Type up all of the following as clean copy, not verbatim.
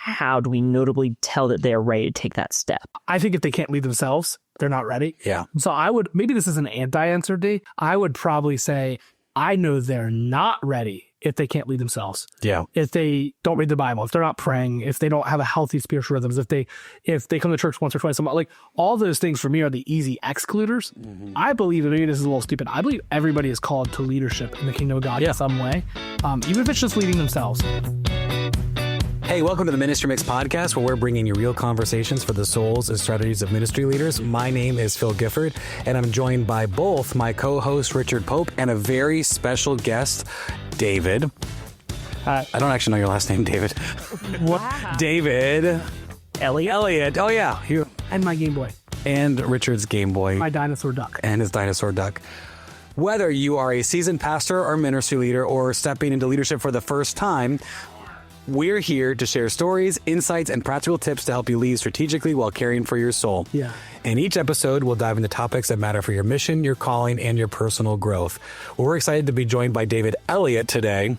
how do we notably tell that they're ready to take that step? I think if they can't lead themselves, they're not ready. Yeah. So I would, maybe this is an anti-answer, D. I would probably say, I know they're not ready if they can't lead themselves. Yeah. If they don't read the Bible, if they're not praying, if they don't have a healthy spiritual rhythms, if they come to church once or twice a month, like all those things for me are the easy excluders. I believe, and maybe this is a little stupid, I believe everybody is called to leadership in the kingdom of God in some way, even if it's just leading themselves. Hey, welcome to the Ministry Mix podcast, where we're bringing you real conversations for the souls and strategies of ministry leaders. My name is Phil Gifford, and I'm joined by both my co-host, Richard Pope, and a very special guest, David. I don't actually know your last name, David. Wow. David. Elliot. Oh, yeah. And my Game Boy. And Richard's Game Boy. My dinosaur duck. And his dinosaur duck. Whether you are a seasoned pastor or ministry leader or stepping into leadership for the first time, we're here to share stories, insights, and practical tips to help you lead strategically while caring for your soul. Yeah. In each episode, we'll dive into topics that matter for your mission, your calling, and your personal growth. We're excited to be joined by David Elliott today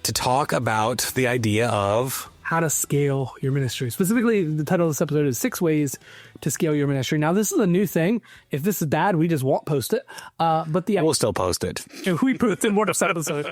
to talk about the idea of how to scale your ministry. Specifically, the title of this episode is 6 Ways to Scale Your Ministry. Now, this is a new thing. If this is bad, we just won't post it. But we'll still post it. We post in more than 7 episodes.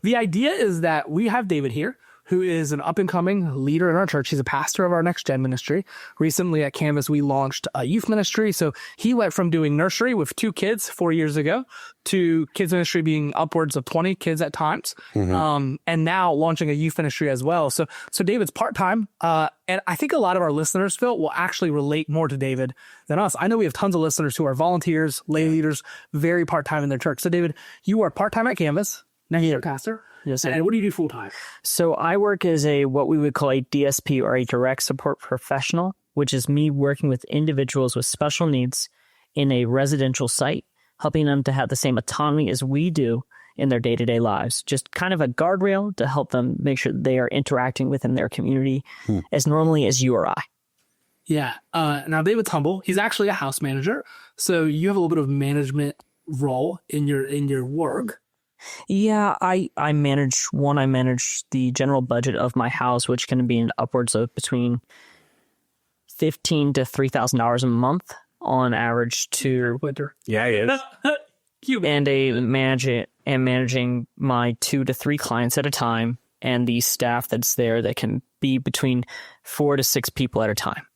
The idea is that we have David here, who is an up-and-coming leader in our church. He's a pastor of our Next Gen ministry. Recently at Canvas, we launched a youth ministry. So he went from doing nursery with 2 kids 4 years ago to kids ministry being upwards of 20 kids at times. And now launching a youth ministry as well. So David's part-time. And I think a lot of our listeners, Phil, will actually relate more to David than us. I know we have tons of listeners who are volunteers, lay leaders, very part-time in their church. So David, you are part-time at Canvas. Now you're a pastor. Yes, and what do you do full time? So I work as what we would call a DSP, or a direct support professional, which is me working with individuals with special needs in a residential site, helping them to have the same autonomy as we do in their day-to-day lives. Just kind of a guardrail to help them make sure they are interacting within their community as normally as you or I. Yeah. Now David's humble. He's actually a house manager. So you have a little bit of management role in your work. Yeah, I manage the general budget of my house, which can be in upwards of between $1,500 to $3,000 a month on average to winter. Yeah, it is. and managing my 2 to 3 clients at a time, and the staff that's there that can be between 4 to 6 people at a time.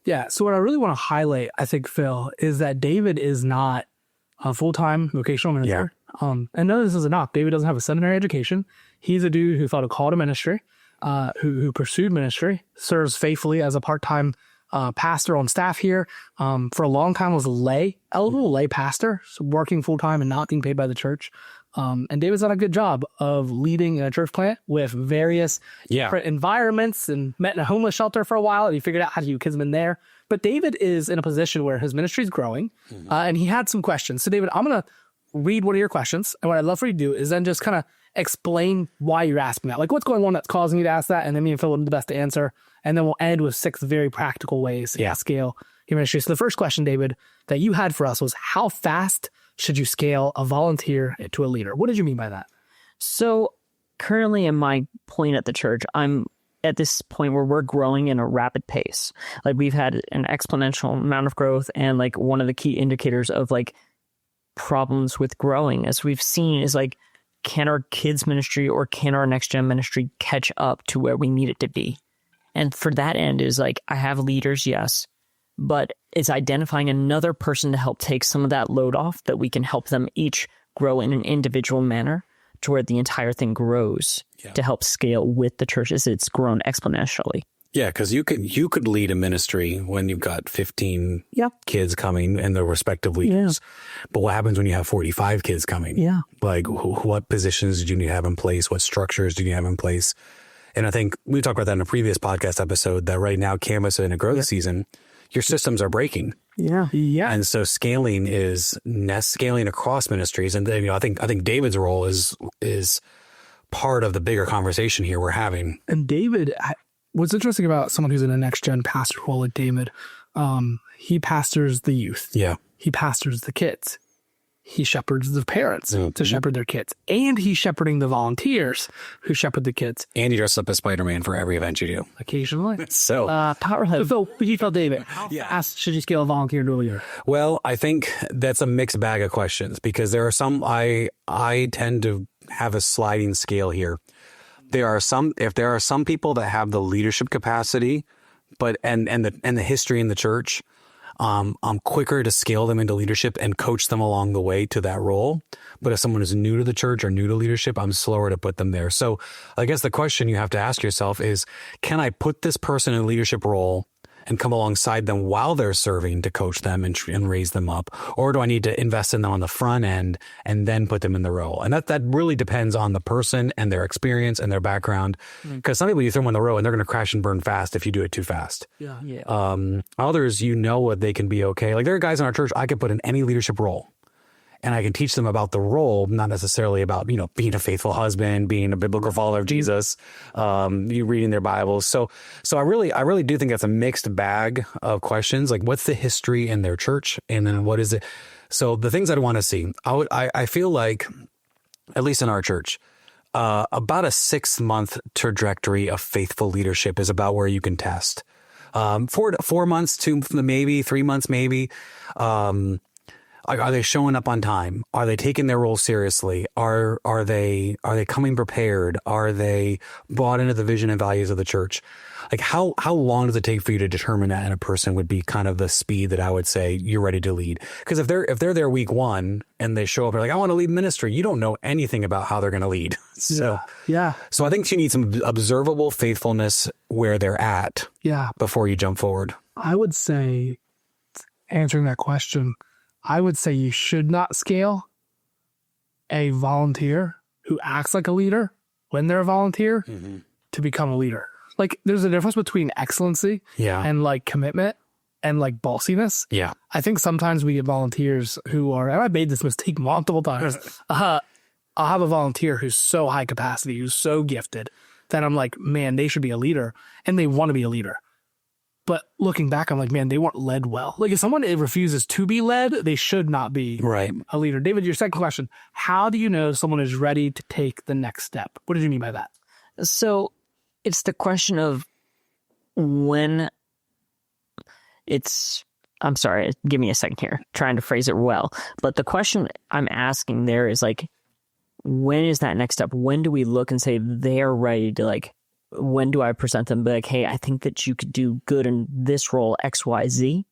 Yeah. So what I really want to highlight, I think, Phil, is that David is not a full-time vocational minister. And no, this is a knock. David doesn't have a seminary education. He's a dude who felt a call to ministry, who pursued ministry, serves faithfully as a part-time pastor on staff here. For a long time was eligible lay pastor, so working full-time and not being paid by the church. And David's done a good job of leading a church plant with various different environments, and met in a homeless shelter for a while, and he figured out how to do kids in there. But David is in a position where his ministry is growing, and he had some questions. So David, I'm going to read one of your questions, and what I'd love for you to do is then just kind of explain why you're asking that. Like, what's going on that's causing you to ask that, and then me and Phil will do the best to answer, and then we'll end with 6 very practical ways to scale your ministry. So the first question, David, that you had for us was, how fast should you scale a volunteer to a leader? What did you mean by that? So currently in my point at the church, I'm at this point where we're growing in a rapid pace. Like, we've had an exponential amount of growth, and like one of the key indicators of like problems with growing, as we've seen, is like, can our kids ministry or can our next gen ministry catch up to where we need it to be? And for that end is like, I have leaders, yes, but it's identifying another person to help take some of that load off, that we can help them each grow in an individual manner to where the entire thing grows to help scale with the church as it's grown exponentially. Yeah, because you could lead a ministry when you've got 15 kids coming and their respective leaders. But what happens when you have 45 kids coming? Yeah. Like, what positions do you need to have in place? What structures do you have in place? And I think we talked about that in a previous podcast episode, that right now Canvas in a growth season, your systems are breaking. Yeah. And so scaling is scaling across ministries. And then, I think David's role is part of the bigger conversation here we're having. And David, what's interesting about someone who's in a next gen pastor role like David, he pastors the youth. Yeah. He pastors the kids. he shepherds the parents to shepherd their kids. And he's shepherding the volunteers who shepherd the kids. And you dress up as Spider-Man for every event you do. Occasionally. So, Phil, you tell David, how fast should you scale a volunteer to a leader? well, I think that's a mixed bag of questions because there are some, I tend to have a sliding scale here. If there are some people that have the leadership capacity, but and the history in the church, I'm quicker to scale them into leadership and coach them along the way to that role. But if someone is new to the church or new to leadership, I'm slower to put them there. So I guess the question you have to ask yourself is, can I put this person in a leadership role and come alongside them while they're serving to coach them and raise them up? Or do I need to invest in them on the front end and then put them in the role? And that really depends on the person and their experience and their background. Because some people, you throw them on the road and they're going to crash and burn fast if you do it too fast. Others, what they can be okay. Like there are guys in our church I could put in any leadership role. And I can teach them about the role, not necessarily about, being a faithful husband, being a biblical follower of Jesus, you reading their Bibles. So I really do think that's a mixed bag of questions. Like what's the history in their church? And then what is it? So the things I'd want to see, I feel like, at least in our church, about a 6-month trajectory of faithful leadership is about where you can test. 4 months to maybe 3 months, maybe. Are they showing up on time? Are they taking their role seriously? Are they coming prepared? Are they bought into the vision and values of the church? Like how long does it take for you to determine that in a person would be kind of the speed that I would say you're ready to lead? Because if they're there week 1 and they show up, they're like, I want to lead ministry. You don't know anything about how they're going to lead. So I think you need some observable faithfulness where they're at. Before you jump forward. I would say, answering that question, I would say you should not scale a volunteer who acts like a leader when they're a volunteer to become a leader. Like there's a difference between excellency and like commitment and like bossiness. I think sometimes we get volunteers who are, and I made this mistake multiple times. I'll have a volunteer who's so high capacity, who's so gifted that I'm like, man, they should be a leader and they want to be a leader. But looking back, I'm like, man, they weren't led well. Like if someone refuses to be led, they should not be a leader. David, your second question, how do you know someone is ready to take the next step? What did you mean by that? So it's the question of when I'm sorry, give me a second here, trying to phrase it well. But the question I'm asking there is like, when is that next step? When do we look and say they're ready to like, when do I present them? Be like, hey, I think that you could do good in this role, X, Y, Z.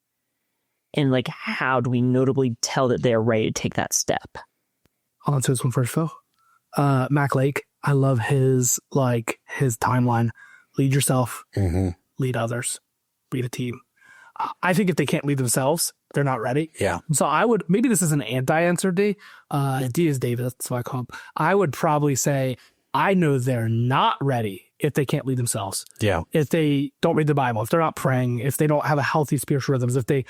And like, how do we notably tell that they're ready to take that step? I'll answer this one first, Phil. Mac Lake, I love his timeline. Lead yourself, lead others, lead a team. I think if they can't lead themselves, they're not ready. So maybe this is an anti-answer, D. D is David, that's what I call him. I would probably say, I know they're not ready if they can't lead themselves. If they don't read the Bible, if they're not praying, if they don't have a healthy spiritual rhythms, if they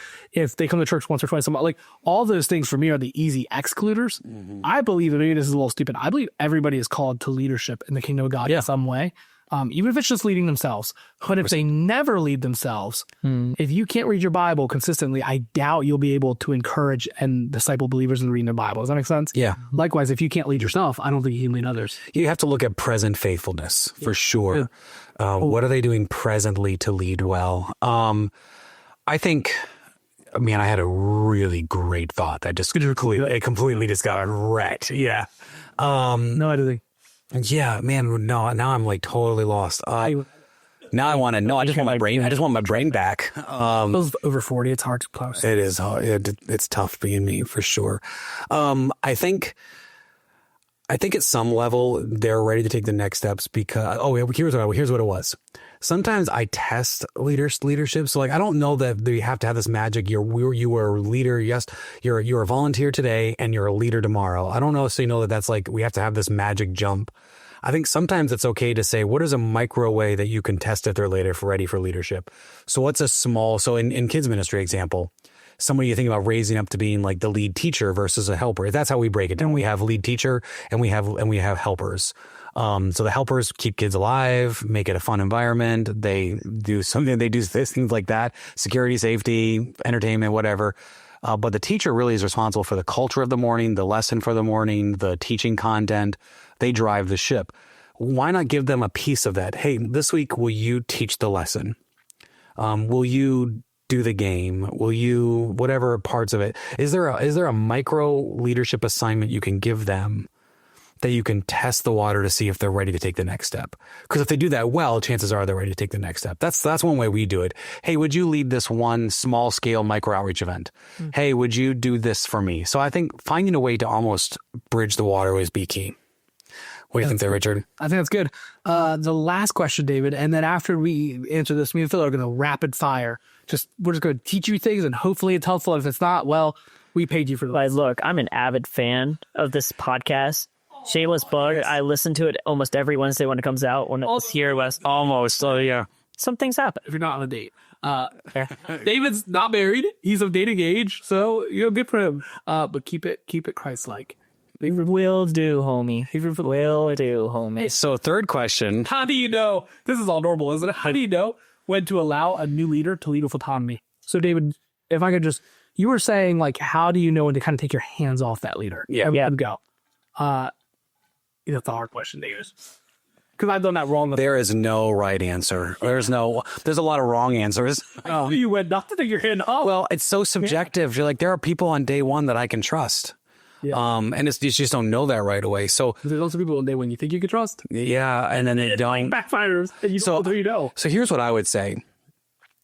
come to church once or twice a month, like all those things for me are the easy excluders. I believe, and maybe this is a little stupid, I believe everybody is called to leadership in the kingdom of God in some way. Even if it's just leading themselves. But if they never lead themselves, if you can't read your Bible consistently, I doubt you'll be able to encourage and disciple believers in reading their Bible. Does that make sense? Likewise, if you can't lead yourself, I don't think you can lead others. You have to look at present faithfulness for sure. What are they doing presently to lead well? I think, I had a really great thought that just completely just got wrecked. No, I don't think. Yeah, man. No, now I'm like totally lost. Now I want to know. I just want my brain. I just want my brain back. Those over 40, it's hard to close. It is hard. It's tough being me for sure. I think at some level they're ready to take the next steps because here's what it was. Sometimes I test leadership. So like, I don't know that you have to have this magic. You were a leader. Yes. You're a volunteer today and you're a leader tomorrow. I don't know. So that that's like, we have to have this magic jump. I think sometimes it's okay to say, what is a micro way that you can test if they're ready for leadership? So what's so in kids ministry example, somebody you think about raising up to being like the lead teacher versus a helper. That's how we break it down. We have lead teacher and we have helpers. So the helpers keep kids alive, make it a fun environment. They do things like that, security, safety, entertainment, whatever. But the teacher really is responsible for the culture of the morning, the lesson for the morning, the teaching content. They drive the ship. Why not give them a piece of that? Hey, this week, will you teach the lesson? Will you do the game? Will you, whatever parts of it? Is there a micro leadership assignment you can give them that you can test the water to see if they're ready to take the next step? Because if they do that well, chances are they're ready to take the next step. That's one way we do it. Hey, would you lead this one small scale micro outreach event? Hey, would you do this for me? So I think finding a way to almost bridge the water is be key. What do you think there, Richard? I think that's good. The last question, David, and then after we answer this, me and Phil are going to rapid fire. We're just going to teach you things, and hopefully it's helpful. If it's not, well, we paid you for this. Look, I'm an avid fan of this podcast. Shameless plug. I listen to it almost every Wednesday when it comes out. When it's here, West. Almost. So yeah. Some things happen. If you're not on a date. David's not married. He's of dating age, so good for him. But keep it Christ-like. Will do, homie. Will do, homie. So third question. How do you know? This is all normal, isn't it? How do you know when to allow a new leader to lead with autonomy? So David, if I could you were saying how do you know when to kind of take your hands off that leader? Yeah. Go. That's a hard question, David. Because I've done that wrong. There is no right answer. There's a lot of wrong answers. Oh, you went not to take your hand off. Well, it's so subjective. You're like, there are people on day one that I can trust. Yeah. And you just don't know that right away. So there's also people on day when you think you can trust. Yeah, and then they don't. Backfires, and you don't know who you know. So here's what I would say.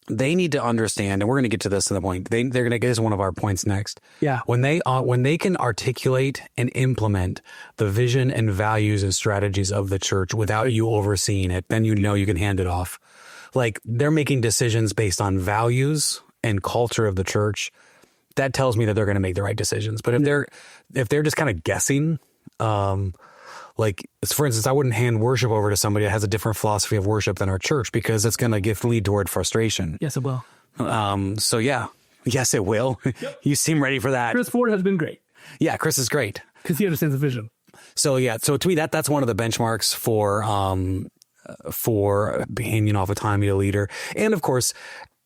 They need to understand, and we're going to get to this in the point. They're going to get us one of our points next. Yeah. When they can articulate and implement the vision and values and strategies of the church without you overseeing it, then you can hand it off. They're making decisions based on values and culture of the church. That tells me that they're going to make the right decisions. But if they're just kind of guessing, for instance, I wouldn't hand worship over to somebody that has a different philosophy of worship than our church, because it's going to lead toward frustration. Yes, it will. So yeah, yes, it will. Yep. You seem ready for that. Chris Ford has been great. Yeah, Chris is great because he understands the vision. So yeah, so to me that's one of the benchmarks for handing off autonomy to leader, and of course.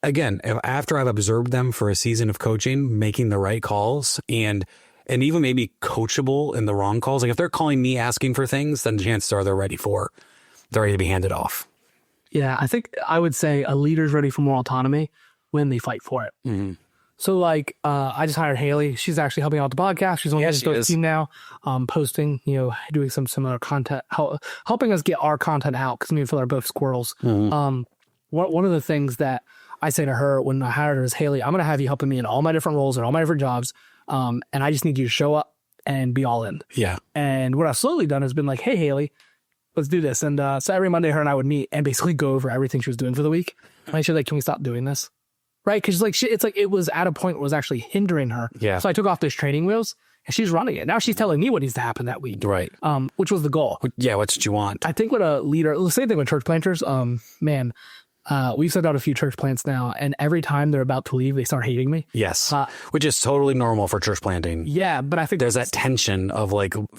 Again, after I've observed them for a season of coaching, making the right calls and even maybe coachable in the wrong calls. If they're calling me asking for things, then chances are they're ready to be handed off. Yeah, I think I would say a leader's ready for more autonomy when they fight for it. Mm-hmm. So I just hired Haley. She's actually helping out the podcast. She's on the team now, posting, doing some similar content, helping us get our content out because me and Phil are both squirrels. Mm-hmm. One of the things that I say to her when I hired her is, Haley, I'm going to have you helping me in all my different roles and all my different jobs. And I just need you to show up and be all in. Yeah. And what I've slowly done has been like, hey, Haley, let's do this. And so every Monday, her and I would meet and basically go over everything she was doing for the week. And she's like, can we stop doing this? Right? Because it was at a point where it was actually hindering her. Yeah. So I took off those training wheels and she's running it. Now she's telling me what needs to happen that week. Right. Which was the goal. Yeah. What's what you want? I think what a leader, the same thing with church planters, we've sent out a few church plants now, and every time they're about to leave, they start hating me. Yes, which is totally normal for church planting. Yeah, but I think there's that tension of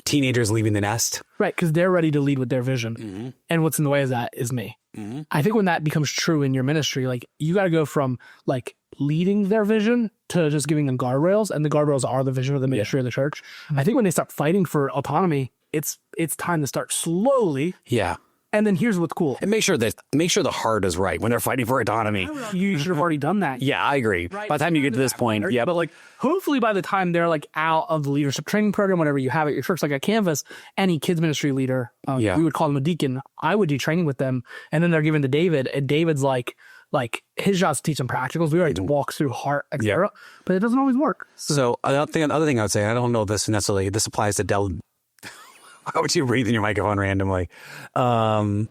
teenagers leaving the nest. Right, because they're ready to lead with their vision. Mm-hmm. And what's in the way of that is me. Mm-hmm. I think when that becomes true in your ministry, you got to go from leading their vision to just giving them guardrails, and the guardrails are the vision of the ministry of the church. Mm-hmm. I think when they start fighting for autonomy, it's time to start slowly. Yeah. And then here's what's cool. And make sure the heart is right when they're fighting for autonomy. You should have already done that. Yeah, I agree. Right. By the time you get to this point, yeah. But hopefully by the time they're out of the leadership training program, whenever you have it, your church at Canvas, any kids ministry leader, we would call them a deacon. I would do training with them, and then they're given to David, and David's his job is to teach them practicals. We already walk through heart, etc. But it doesn't always work. So other thing I would say, I don't know if this necessarily applies to Why would you breathe in your microphone randomly? I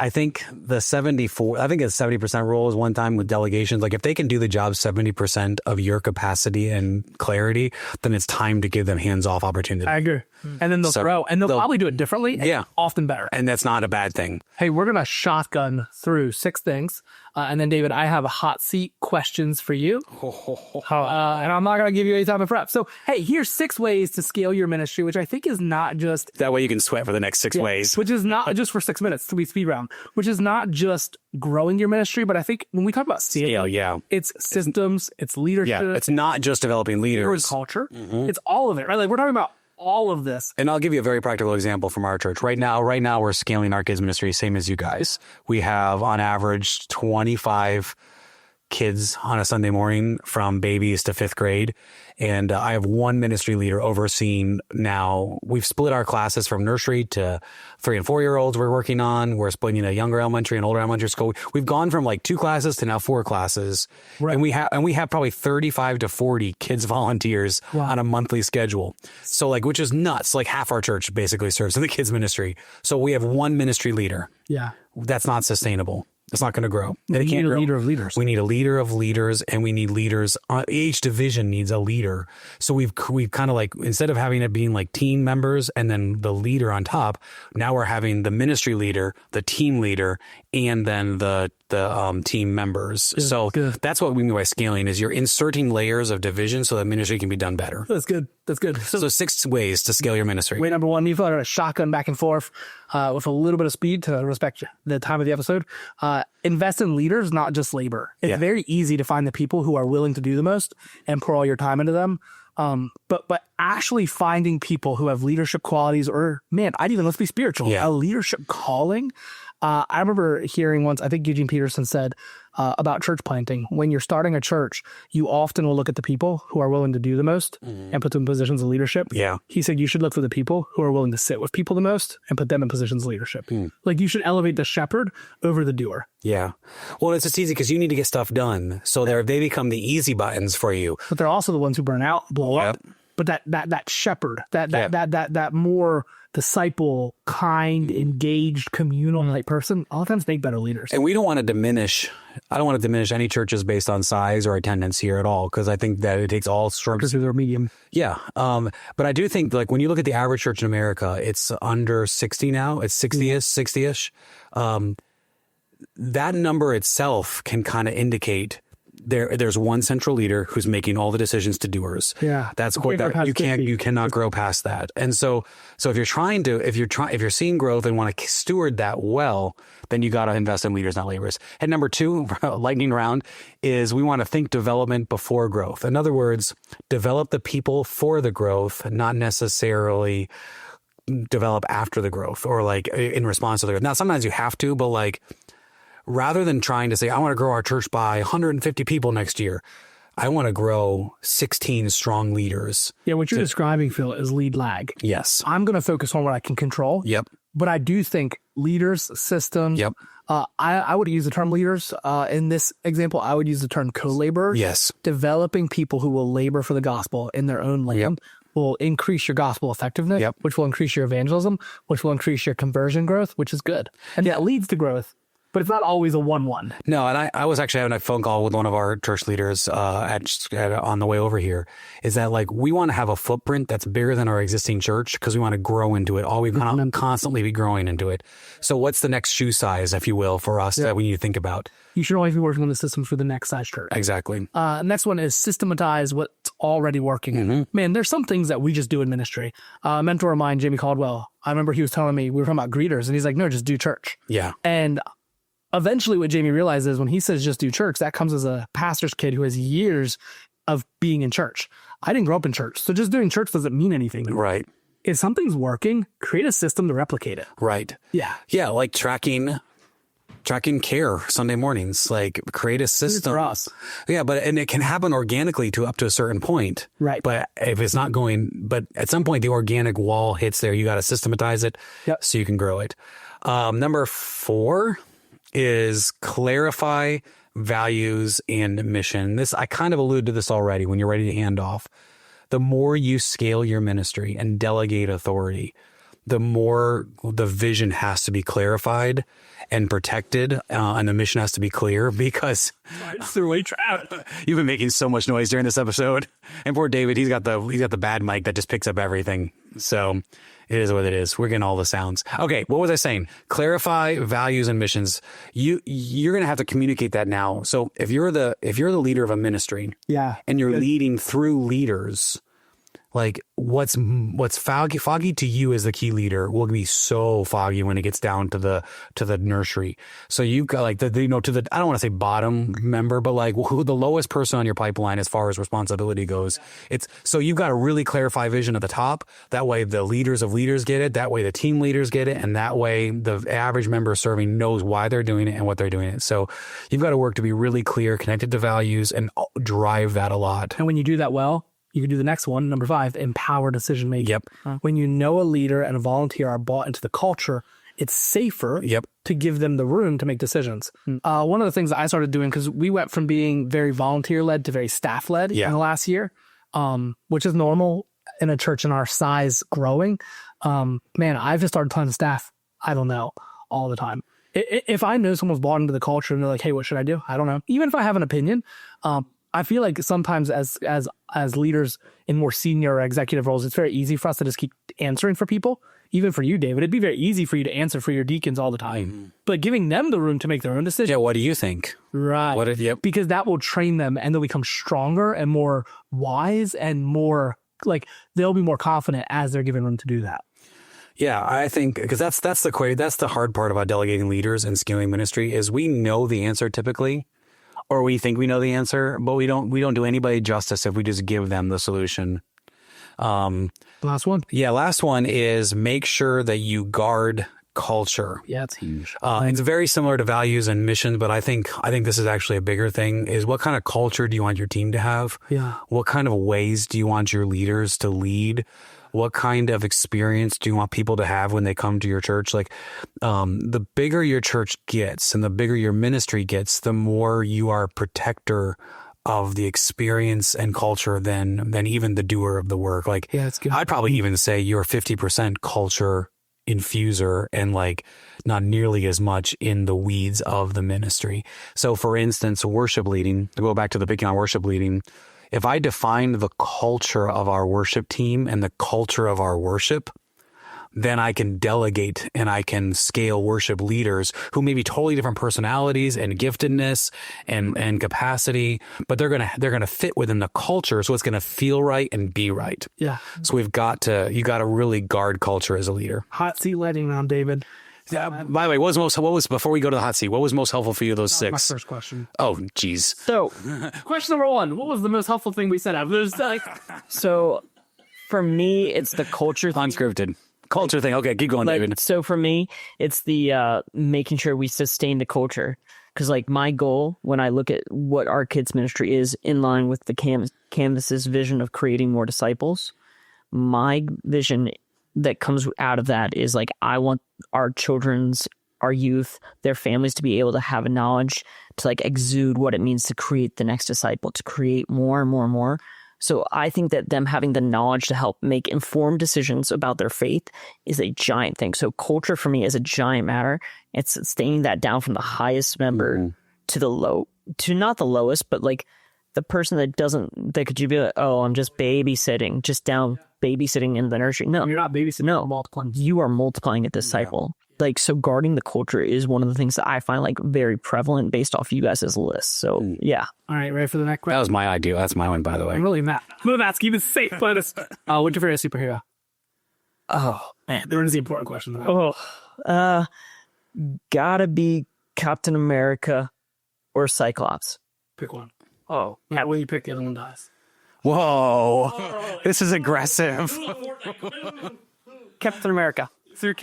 think the 70% rule is one time with delegations. If they can do the job 70% of your capacity and clarity, then it's time to give them hands-off opportunity. I agree. And then they'll grow. And they'll probably do it differently. Yeah. Often better. And that's not a bad thing. Hey, we're going to shotgun through 6 things. And then, David, I have hot seat questions for you. And I'm not going to give you any time to prep. So, hey, here's 6 ways to scale your ministry, which I think is not just... That way you can sweat for the next 6 ways. Which is not just for 6 minutes, we speed round, which is not just growing your ministry, but I think when we talk about scale, it's systems, it's leadership. Yeah, it's not just developing leaders. It's culture. It's all of it, right? Like we're talking about all of this. And I'll give you a very practical example from our church. Right now, we're scaling our kids ministry, same as you guys. We have on average 25 kids on a Sunday morning from babies to 5th grade. And I have one ministry leader overseeing now. We've split our classes from nursery to 3 and 4 year olds we're working on. We're splitting a younger elementary and older elementary school. We've gone from like 2 classes to now 4 classes. Right. And we have probably 35 to 40 kids volunteers on a monthly schedule. So like, which is nuts. Like half our church basically serves in the kids ministry. So we have one ministry leader. Yeah. That's not sustainable. It's not going to grow. We need a leader of leaders. We need a leader of leaders, and we need leaders. Each division needs a leader. So we've kind of like, instead of having it being like team members and then the leader on top, now we're having the ministry leader, the team leader, and then the team members. Good. That's what we mean by scaling, is you're inserting layers of division so that ministry can be done better. That's good. So 6 ways to scale your ministry. Way number 1, you fill out a shotgun back and forth with a little bit of speed to respect the time of the episode. Invest in leaders, not just labor. It's very easy to find the people who are willing to do the most and pour all your time into them. But actually finding people who have leadership qualities, or let's be spiritual, a leadership calling. I remember hearing once, I think Eugene Peterson said about church planting, when you're starting a church, you often will look at the people who are willing to do the most and put them in positions of leadership. Yeah. He said you should look for the people who are willing to sit with people the most and put them in positions of leadership. Like you should elevate the shepherd over the doer. Yeah. Well, it's just easy because you need to get stuff done. So they become the easy buttons for you. But they're also the ones who burn out, blow up. But that shepherd, that more disciple, kind, engaged, communal like person, all the times make better leaders. And we don't want to diminish. I don't want to diminish any churches based on size or attendance here at all, because I think that it takes all strokes. Because they're medium. Yeah. But I do think, like, when you look at the average church in America, it's under 60 now. It's 60-ish. That number itself can kind of indicate there's one central leader who's making all the decisions to doers. Yeah. That's what you cannot grow past that. And so if you're seeing growth and want to steward that well, then you got to invest in leaders, not laborers. And number 2, lightning round, is we want to think development before growth. In other words, develop the people for the growth, not necessarily develop after the growth or like in response to the growth. Now, sometimes you have to, but like, rather than trying to say, I want to grow our church by 150 people next year, I want to grow 16 strong leaders. Yeah, what you're describing, Phil, is lead lag. Yes. I'm going to focus on what I can control. Yep. But I do think leaders, systems. Yep. I would use the term leaders. In this example, I would use the term co-laborers. Yes. Developing people who will labor for the gospel in their own land. Will increase your gospel effectiveness, which will increase your evangelism, which will increase your conversion growth, which is good. And that leads to growth. But it's not always a 1-1. No, and I was actually having a phone call with one of our church leaders on the way over here, is that like we want to have a footprint that's bigger than our existing church because we want to grow into it. We want to constantly be growing into it. So what's the next shoe size, if you will, for us that we need to think about? You should always be working on the systems for the next size church. Exactly. Next one is systematize what's already working. Man, there's some things that we just do in ministry. A mentor of mine, Jamie Caldwell, I remember he was telling me, we were talking about greeters, and he's like, no, just do church. Yeah. And eventually what Jamie realizes when he says just do church, that comes as a pastor's kid who has years of being in church. I didn't grow up in church, so just doing church doesn't mean anything. Right. If something's working, create a system to replicate it. Right. Yeah. Yeah, like tracking care Sunday mornings, like create a system. For us. Yeah, and it can happen organically up to a certain point. Right. But if it's not but at some point the organic wall hits there, you got to systematize it so you can grow it. Number 4 is clarify values and mission. This, I kind of alluded to this already when you're ready to hand off. The more you scale your ministry and delegate authority, the more the vision has to be clarified and protected, and the mission has to be clear, because you've been making so much noise during this episode. And poor David, he's got the bad mic that just picks up everything. So it is what it is. We're getting all the sounds. Okay, what was I saying? Clarify values and missions. You're going to have to communicate that now. So if you're the leader of a ministry, and you're leading through leaders, like what's foggy to you as the key leader will be so foggy when it gets down to the nursery. So you've got like I don't want to say bottom member, but like who the lowest person on your pipeline as far as responsibility goes. So you've got a really clarify vision at the top. That way the leaders of leaders get it. That way the team leaders get it. And that way the average member serving knows why they're doing it and what they're doing it. So you've got to work to be really clear, connected to values, and drive that a lot. And when you do that well, you can do the next one, number 5, empower decision making. Yep. When you know a leader and a volunteer are bought into the culture, it's safer to give them the room to make decisions. One of the things that I started doing, because we went from being very volunteer-led to very staff-led in the last year, which is normal in a church in our size growing. Man, I've just started telling the staff, I don't know, all the time. If I know someone's bought into the culture and they're like, hey, what should I do? I don't know. Even if I have an opinion, I feel like sometimes as leaders in more senior or executive roles, it's very easy for us to just keep answering for people. Even for you, David, it'd be very easy for you to answer for your deacons all the time. But giving them the room to make their own decisions. Yeah, what do you think? Right. Because that will train them and they'll become stronger and more wise and more like they'll be more confident as they're given room to do that. Yeah, I think because that's the hard part about delegating leaders and scaling ministry is we know the answer typically. Or we think we know the answer, but we don't do anybody justice if we just give them the solution. Last one. Yeah, last one is make sure that you guard culture. Yeah, it's huge. It's very similar to values and mission, but I think this is actually a bigger thing, is what kind of culture do you want your team to have? Yeah. What kind of ways do you want your leaders to lead? What kind of experience do you want people to have when they come to your church? Like, the bigger your church gets and the bigger your ministry gets, the more you are a protector of the experience and culture than even the doer of the work. Like, yeah, it's good. I'd probably even say you're 50% culture infuser and like not nearly as much in the weeds of the ministry. So for instance, worship leading, to go back to the picking on worship leading, if I defined the culture of our worship team and the culture of our worship, then I can delegate and I can scale worship leaders who may be totally different personalities and giftedness and capacity, but they're gonna fit within the culture, so it's gonna feel right and be right. Yeah. So you got to really guard culture as a leader. Hot seat letting now, David. Yeah. By the way, what was before we go to the hot seat? What was most helpful for you? Those 6. My first question. Oh, geez. So, Question number 1: what was the most helpful thing we said? so for me, it's the culture thing. Unscripted. Culture thing. Okay, keep going, David. So for me, it's the making sure we sustain the culture. Because like my goal when I look at what our kids ministry is in line with the Canvas's vision of creating more disciples, my vision that comes out of that is like I want our youth, their families to be able to have a knowledge to like exude what it means to create the next disciple, to create more and more and more. So I think that them having the knowledge to help make informed decisions about their faith is a giant thing. So culture for me is a giant matter. It's sustaining that down from the highest member to not the lowest, but like the person that could you be like, oh, I'm just babysitting, babysitting in the nursery. No, You're not babysitting. No, multiplying. You are multiplying a disciple. Like, so guarding the culture is one of the things that I find like very prevalent based off you guys' list. So yeah. All right, ready for the next question? That was my idea. That's my one, by the way. I'm really mad. I'm going to ask you the safe bonus. What's your favorite superhero? Oh man, There is the important question. Though. Gotta be Captain America or Cyclops. Pick one. Oh, Yeah, when you pick, the other one dies. Whoa. This is aggressive. Captain America.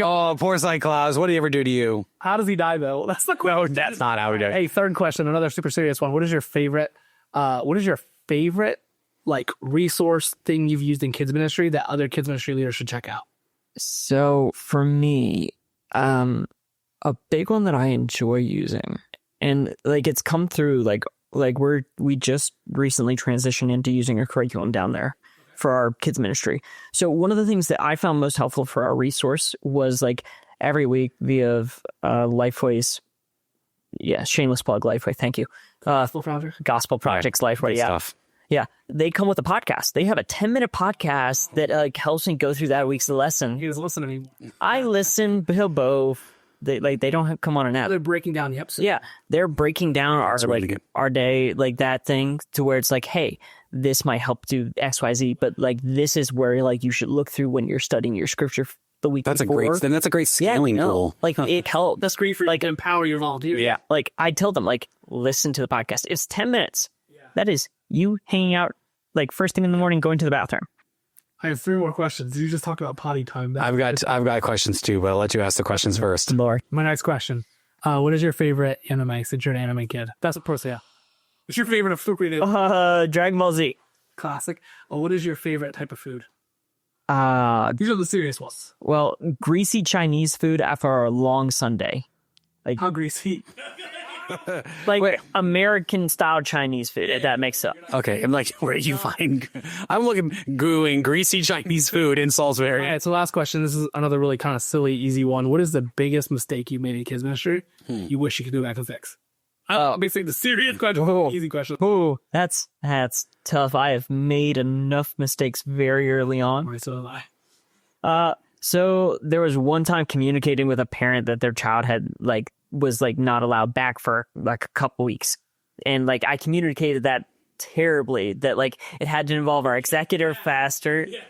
Oh, poor Cyclops. What did he ever do to you? How does he die, though? That's the question. No, that's not how he died. Hey, third question, another super serious one. What is your favorite like resource thing you've used in kids ministry that other kids ministry leaders should check out? So for me, a big one that I enjoy using, and like it's come through like we just recently transitioned into using a curriculum down there. for our kids ministry. So one of the things that I found most helpful for our resource was like every week via Lifeway's, shameless plug, Lifeway, thank you. Gospel Projects, Lifeway, Stuff. Yeah, they come with a podcast. They have a 10-minute podcast that helps me go through that week's lesson. He doesn't listen anymore. I listen, both. They don't come on an app. They're breaking down the episode. Yeah, they're breaking down really our day, like that thing, to where it's like, hey, this might help do X, Y, Z, but like this is where like you should look through when you're studying your scripture the week before. That's a great scaling tool. Like it helps. That's great for you to empower your volunteers. Yeah, like I tell them, like listen to the podcast. It's 10 minutes. Yeah. That is you hanging out like first thing in the morning, going to the bathroom. I have 3 more questions. You just talked about potty time. I've got questions too, but I'll let you ask the questions first. Lord. My next question. What is your favorite anime since you're an anime kid? That's of course, yeah. What's your favorite of Dragon Ball Z. Classic. What is your favorite type of food? These are the serious ones. Well, greasy Chinese food after a long Sunday. Like How greasy? like American style Chinese food, if that makes sense. Okay, I'm like, where do you find? I'm looking gooing greasy Chinese food in Salisbury. All right, so last question. This is another really kind of silly, easy one. What is the biggest mistake you made in kids ministry you wish you could go back and fix? Basically, the serious question, easy question. Oh, that's tough. I have made enough mistakes very early on. Right, so have I. So there was one time communicating with a parent that their child had was not allowed back for like a couple weeks, and like I communicated that terribly, that like it had to involve our executor faster. Yeah.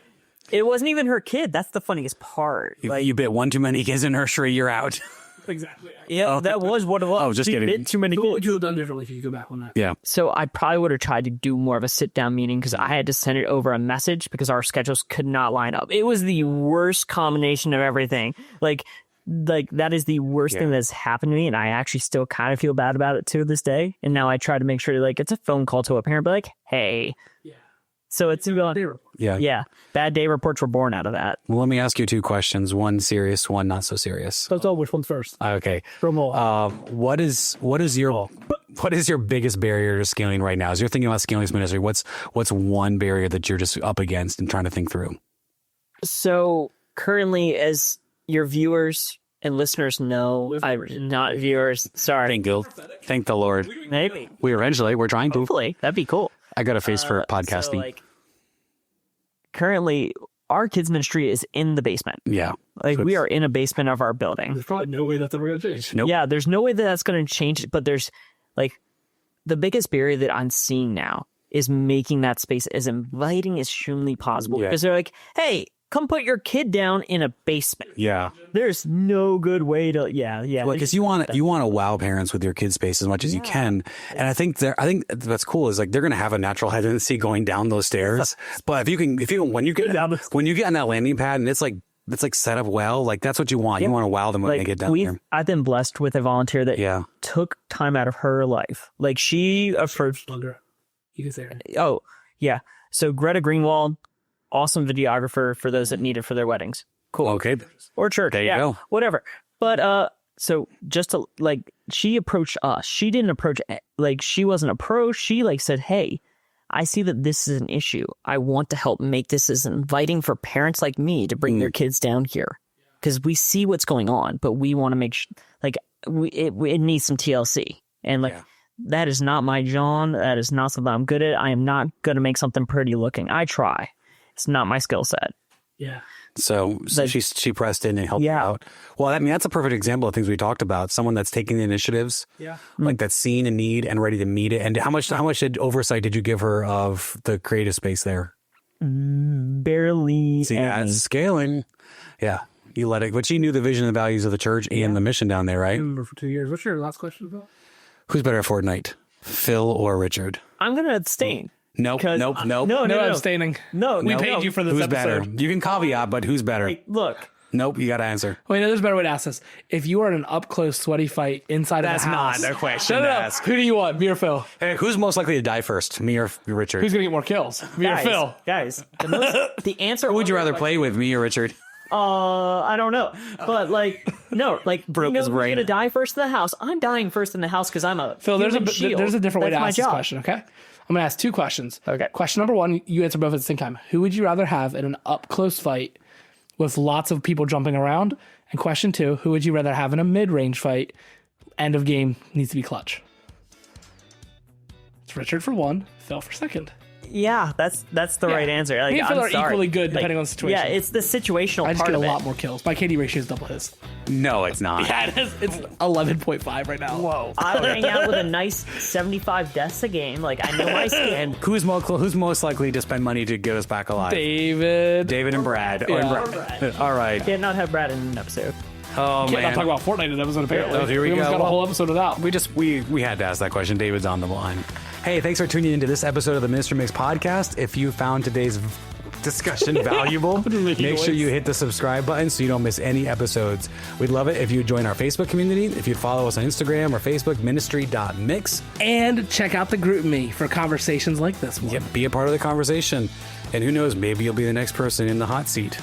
It wasn't even her kid. That's the funniest part. You bit one too many kids in nursery, you're out. Exactly. Yeah, that was what it was. Oh, just kidding. Bit too many kids. What would you have done differently if you could go back on that? Yeah. So I probably would have tried to do more of a sit-down meeting, because I had to send it over a message because our schedules could not line up. It was the worst combination of everything. Like that is the worst thing that's happened to me, and I actually still kind of feel bad about it to this day. And now I try to make sure to it's a phone call to a parent, but like, hey. Yeah. So it's yeah. Bad day reports were born out of that. Well, let me ask you 2 questions. One serious, one not so serious. So which one's first? Okay. What is your biggest barrier to scaling right now? As you're thinking about scaling this ministry, what's one barrier that you're just up against and trying to think through? So currently, as your viewers and listeners know, I'm not viewers. Sorry. Thank the Lord. Maybe. We're trying to. Hopefully. That'd be cool. I got a face for podcasting. So, currently, our kids ministry is in the basement. Yeah. We are in a basement of our building. There's probably no way that's ever going to change. Nope. Yeah, there's no way that that's going to change. But there's the biggest barrier that I'm seeing now is making that space as inviting as humanly possible. Because they're like, hey, come put your kid down in a basement. Yeah. There's no good way to, because you want to wow parents with your kid space as much as you can. And I think that's cool is they're going to have a natural tendency going down those stairs. But when you get on that landing pad and it's set up well, that's what you want. You want to wow them when they get down there. I've been blessed with a volunteer that took time out of her life. She approached. You can say her. Oh, yeah. So Greta Greenwald, awesome videographer for those that need it for their weddings. Cool. Okay. Or church. There you go. Whatever. But so just to she approached us. She didn't approach she wasn't approached. She said, "Hey, I see that this is an issue. I want to help make this as inviting for parents like me to bring their kids down here, because we see what's going on, but we want to make it needs some TLC." And that is not my John. That is not something I'm good at. I am not going to make something pretty looking. I try. It's not my skill set. Yeah. So she pressed in and helped you out. Well, that's a perfect example of things we talked about. Someone that's taking the initiatives, that's seeing a need and ready to meet it. And how much oversight did you give her of the creative space there? Barely. See, scaling. Yeah. You let it, but she knew the vision and values of the church and the mission down there, right? I remember for 2 years. What's your last question about? Who's better at Fortnite, Phil or Richard? I'm going to abstain. Nope. No abstaining. No, we paid you for this episode. Who's better? You can caveat, but who's better? Hey, look. Nope, you got to answer. Wait, no, there's a better way to ask this. If you are in an up-close, sweaty fight inside of a house... That's not a question to ask. Who do you want, me or Phil? Hey, who's most likely to die first, me or Richard? Who's going to get more kills, me or Phil? Guys, the answer... Who would you rather play with, me or Richard? I don't know. But like, no, like, Broke you know his who's brain. gonna die first in the house? I'm dying first in the house because I'm a Phil, there's human shield. a different way to That's my ask this job. question, okay? I'm going to ask two questions. Okay. Question number one, you answer both at the same time. Who would you rather have in an up-close fight with lots of people jumping around? And question two, who would you rather have in a mid-range fight? End of game needs to be clutch. It's Richard for one, Phil for second. Yeah, that's the right answer. Like, Me and Phil I'm are sorry. equally good depending Like, on the situation. Yeah, it's the situational I just part get a of lot it. more kills. My KD ratio is double his. No, it's not. Yeah, it is. It's 11.5 right now. Whoa! I'll hang out with a nice 75 deaths a game. Like, I know my skin. And who's most likely to spend money to get us back alive? David. David and Brad. Yeah. Or Brad. All right. Can't not have Brad in an episode. Oh, Can't not man. talk about Fortnite in an episode, apparently. Oh, here we almost go. got a whole episode without. We had to ask that question. David's on the line. Hey, thanks for tuning into this episode of the Ministry Mix podcast. If you found today's discussion valuable, make sure you hit the subscribe button so you don't miss any episodes. We'd love it if you join our Facebook community, if you'd follow us on Instagram or Facebook, ministry.mix. And check out the group me for conversations like this one. Yep, be a part of the conversation. And who knows, maybe you'll be the next person in the hot seat.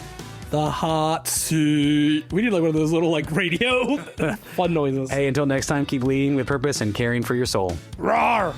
The hot seat. We need like one of those little like radio fun noises. Hey, until next time, keep leading with purpose and caring for your soul. Roar!